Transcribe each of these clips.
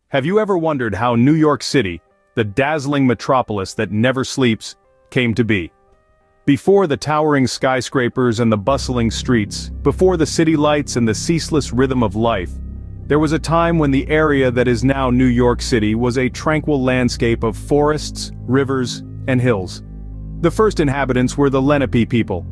Have you ever wondered how New York City, the dazzling metropolis that never sleeps, came to be? Before the towering skyscrapers and the bustling streets, before the city lights and the ceaseless rhythm of life, there was a time when the area that is now New York City was a tranquil landscape of forests, rivers, and hills. The first inhabitants were the Lenape people,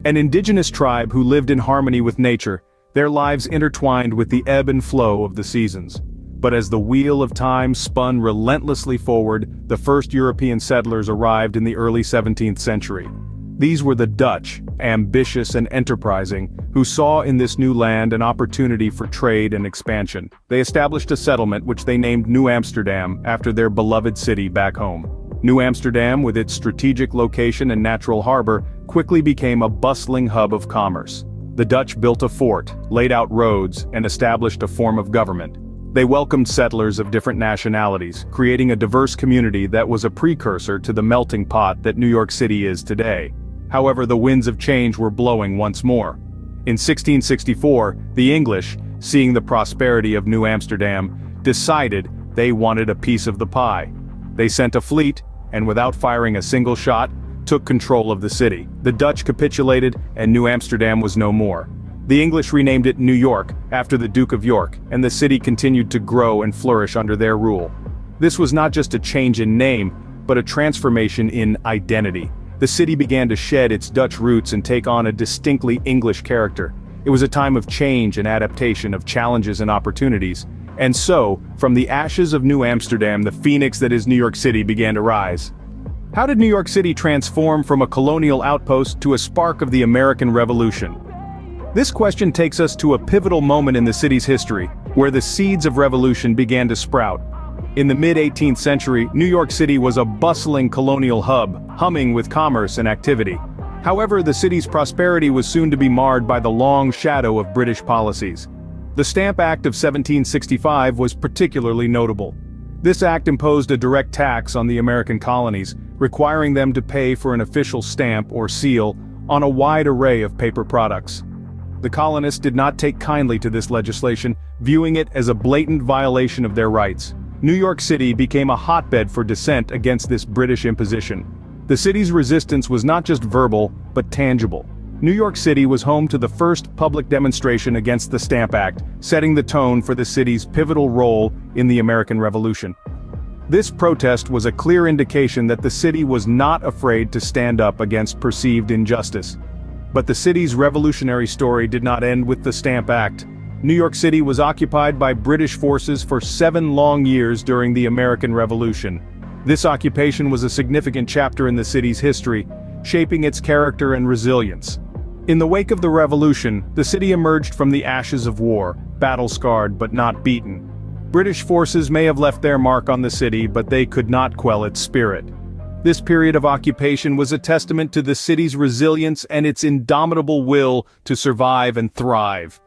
an indigenous tribe who lived in harmony with nature, their lives intertwined with the ebb and flow of the seasons. But as the wheel of time spun relentlessly forward, the first European settlers arrived in the early 17th century. These were the Dutch, ambitious and enterprising, who saw in this new land an opportunity for trade and expansion. They established a settlement which they named New Amsterdam after their beloved city back home. New Amsterdam, with its strategic location and natural harbor, quickly became a bustling hub of commerce. The Dutch built a fort, laid out roads, and established a form of government. They welcomed settlers of different nationalities, creating a diverse community that was a precursor to the melting pot that New York City is today. However, the winds of change were blowing once more. In 1664, the English, seeing the prosperity of New Amsterdam, decided they wanted a piece of the pie. They sent a fleet, and without firing a single shot, took control of the city. The Dutch capitulated, and New Amsterdam was no more. The English renamed it New York, after the Duke of York, and the city continued to grow and flourish under their rule. This was not just a change in name, but a transformation in identity. The city began to shed its Dutch roots and take on a distinctly English character. It was a time of change and adaptation, of challenges and opportunities. And so, from the ashes of New Amsterdam, the phoenix that is New York City began to rise. How did New York City transform from a colonial outpost to a spark of the American Revolution? This question takes us to a pivotal moment in the city's history, where the seeds of revolution began to sprout. In the mid-18th century, New York City was a bustling colonial hub, humming with commerce and activity. However, the city's prosperity was soon to be marred by the long shadow of British policies. The Stamp Act of 1765 was particularly notable. This act imposed a direct tax on the American colonies, requiring them to pay for an official stamp or seal on a wide array of paper products. The colonists did not take kindly to this legislation, viewing it as a blatant violation of their rights. New York City became a hotbed for dissent against this British imposition. The city's resistance was not just verbal, but tangible. New York City was home to the first public demonstration against the Stamp Act, setting the tone for the city's pivotal role in the American Revolution. This protest was a clear indication that the city was not afraid to stand up against perceived injustice. But the city's revolutionary story did not end with the Stamp Act. New York City was occupied by British forces for 7 long years during the American Revolution. This occupation was a significant chapter in the city's history, shaping its character and resilience. In the wake of the revolution, the city emerged from the ashes of war, battle-scarred but not beaten. British forces may have left their mark on the city, but they could not quell its spirit. This period of occupation was a testament to the city's resilience and its indomitable will to survive and thrive.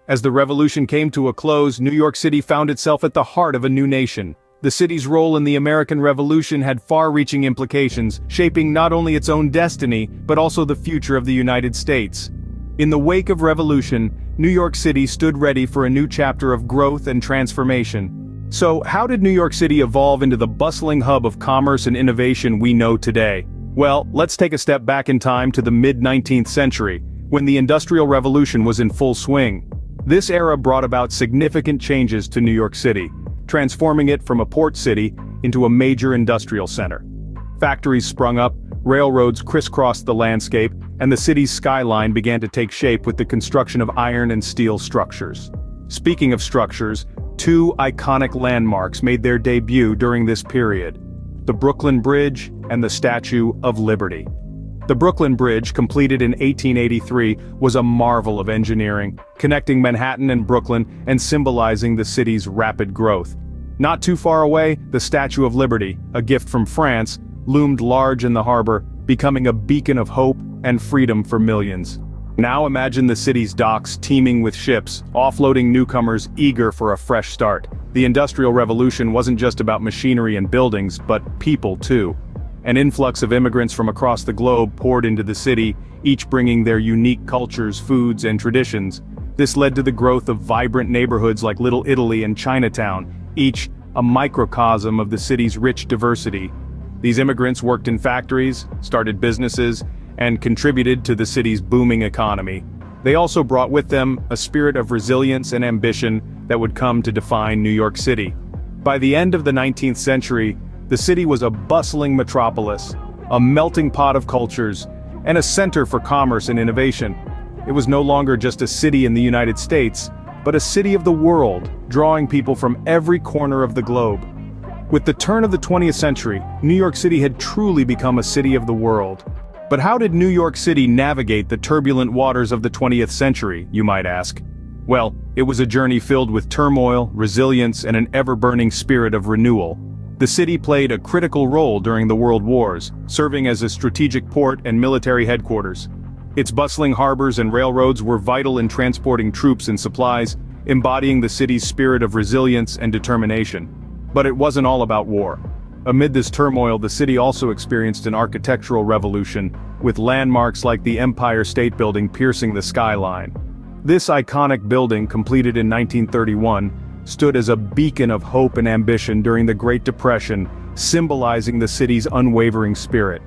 As the revolution came to a close, New York City found itself at the heart of a new nation. The city's role in the American Revolution had far-reaching implications, shaping not only its own destiny, but also the future of the United States. In the wake of revolution, New York City stood ready for a new chapter of growth and transformation. So, how did New York City evolve into the bustling hub of commerce and innovation we know today? Well, let's take a step back in time to the mid-19th century, when the Industrial Revolution was in full swing. This era brought about significant changes to New York City, transforming it from a port city into a major industrial center. Factories sprung up, railroads crisscrossed the landscape, and the city's skyline began to take shape with the construction of iron and steel structures. Speaking of structures, 2 iconic landmarks made their debut during this period: the Brooklyn Bridge and the Statue of Liberty. The Brooklyn Bridge, completed in 1883, was a marvel of engineering, connecting Manhattan and Brooklyn and symbolizing the city's rapid growth. Not too far away, the Statue of Liberty, a gift from France, loomed large in the harbor, becoming a beacon of hope and freedom for millions. Now imagine the city's docks teeming with ships, offloading newcomers eager for a fresh start. The Industrial Revolution wasn't just about machinery and buildings, but people too. An influx of immigrants from across the globe poured into the city, each bringing their unique cultures, foods, and traditions. This led to the growth of vibrant neighborhoods like Little Italy and Chinatown, each a microcosm of the city's rich diversity. These immigrants worked in factories, started businesses, and contributed to the city's booming economy. They also brought with them a spirit of resilience and ambition that would come to define New York City. By the end of the 19th century, the city was a bustling metropolis, a melting pot of cultures, and a center for commerce and innovation. It was no longer just a city in the United States, but a city of the world, drawing people from every corner of the globe. With the turn of the 20th century, New York City had truly become a city of the world. But how did New York City navigate the turbulent waters of the 20th century, you might ask? Well, it was a journey filled with turmoil, resilience, and an ever-burning spirit of renewal. The city played a critical role during the World Wars, serving as a strategic port and military headquarters. Its bustling harbors and railroads were vital in transporting troops and supplies, embodying the city's spirit of resilience and determination. But it wasn't all about war. Amid this turmoil, the city also experienced an architectural revolution, with landmarks like the Empire State Building piercing the skyline. This iconic building, completed in 1931, stood as a beacon of hope and ambition during the Great Depression, symbolizing the city's unwavering spirit.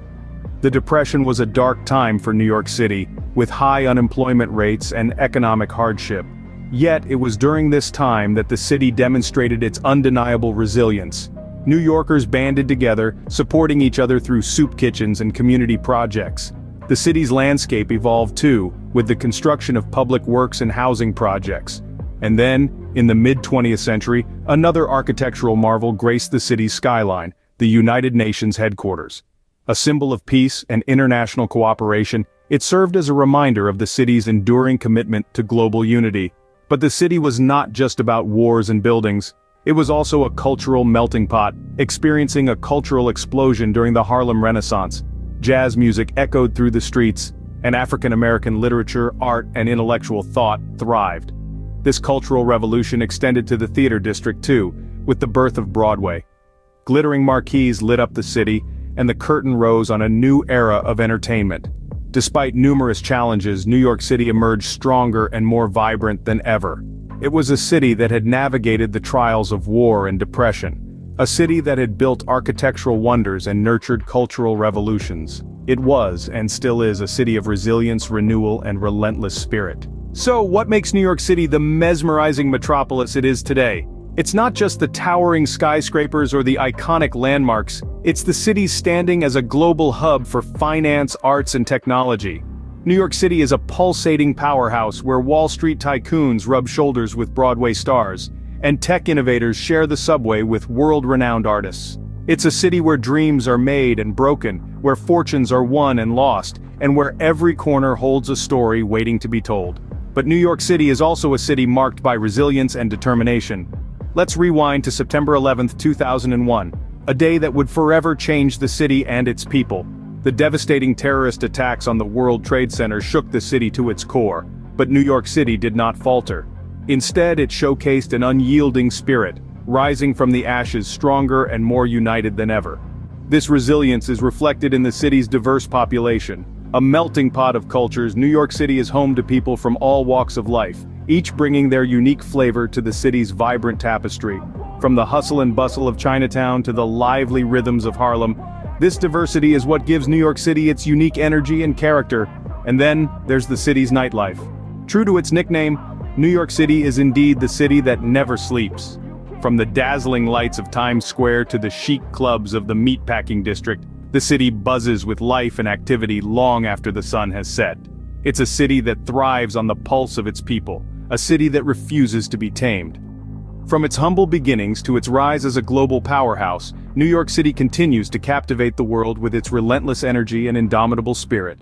The Depression was a dark time for New York City, with high unemployment rates and economic hardship. Yet it was during this time that the city demonstrated its undeniable resilience. New Yorkers banded together, supporting each other through soup kitchens and community projects. The city's landscape evolved too, with the construction of public works and housing projects. And then, in the mid-20th century, another architectural marvel graced the city's skyline, the United Nations headquarters. A symbol of peace and international cooperation, it served as a reminder of the city's enduring commitment to global unity. But the city was not just about wars and buildings. It was also a cultural melting pot, experiencing a cultural explosion during the Harlem Renaissance. Jazz music echoed through the streets, and African-American literature, art, and intellectual thought thrived. This cultural revolution extended to the theater district too, with the birth of Broadway. Glittering marquees lit up the city, and the curtain rose on a new era of entertainment. Despite numerous challenges, New York City emerged stronger and more vibrant than ever. It was a city that had navigated the trials of war and depression. A city that had built architectural wonders and nurtured cultural revolutions. It was, and still is, a city of resilience, renewal, and relentless spirit. So, what makes New York City the mesmerizing metropolis it is today? It's not just the towering skyscrapers or the iconic landmarks, it's the city standing as a global hub for finance, arts, and technology. New York City is a pulsating powerhouse where Wall Street tycoons rub shoulders with Broadway stars, and tech innovators share the subway with world-renowned artists. It's a city where dreams are made and broken, where fortunes are won and lost, and where every corner holds a story waiting to be told. But New York City is also a city marked by resilience and determination. Let's rewind to September 11, 2001, a day that would forever change the city and its people. The devastating terrorist attacks on the World Trade Center shook the city to its core, but New York City did not falter. Instead, it showcased an unyielding spirit, rising from the ashes stronger and more united than ever. This resilience is reflected in the city's diverse population. A melting pot of cultures, New York City is home to people from all walks of life, each bringing their unique flavor to the city's vibrant tapestry. From the hustle and bustle of Chinatown to the lively rhythms of Harlem, this diversity is what gives New York City its unique energy and character. And then, there's the city's nightlife. True to its nickname, New York City is indeed the city that never sleeps. From the dazzling lights of Times Square to the chic clubs of the meatpacking district, the city buzzes with life and activity long after the sun has set. It's a city that thrives on the pulse of its people, a city that refuses to be tamed. From its humble beginnings to its rise as a global powerhouse, New York City continues to captivate the world with its relentless energy and indomitable spirit.